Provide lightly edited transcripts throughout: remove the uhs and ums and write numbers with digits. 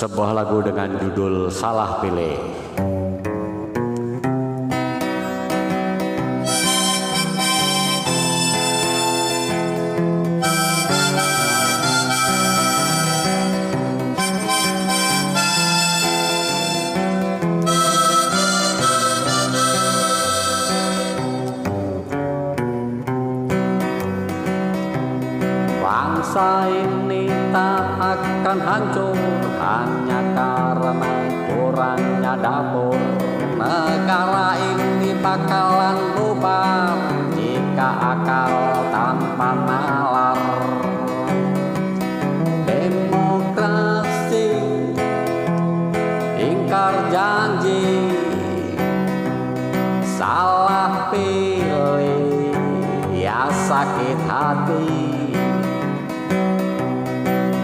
sebuah lagu dengan judul Salah Pilih. Bangsa ini tak akan hancur hanya karena kurangnya dapur. Negara ini bakalan bubar jika akal tanpa nalar. Demokrasi ingkar janji, salah pilih ya sakit hati.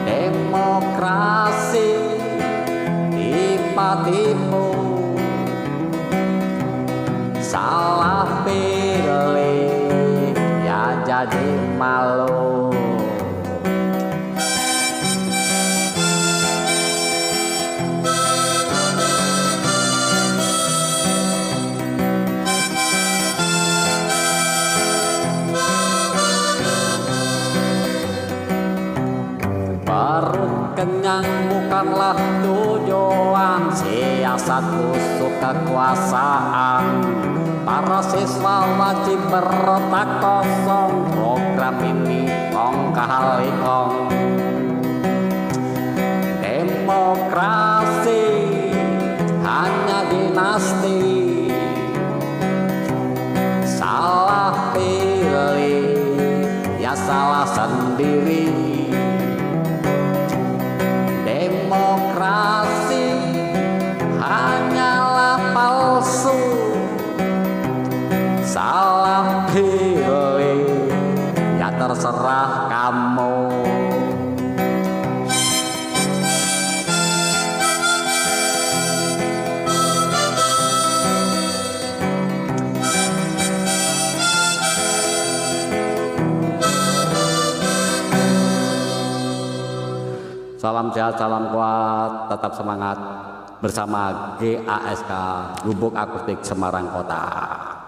Demokrasi tipu-tipu, salah pilih ya jadi malu. Perut kenyang bukanlah tujuan, siasat busuk kekuasaan. Para siswa wajib berotak kosong, program ini kong kali kong. Demokrasi hanya dinasti, salah pilih ya salah sendiri. Demokrasi hanyalah palsu, salah pilih ya terserah kamu. Salam sehat, salam kuat, tetap semangat bersama GASK Gubuk Akustik Semarang Kota.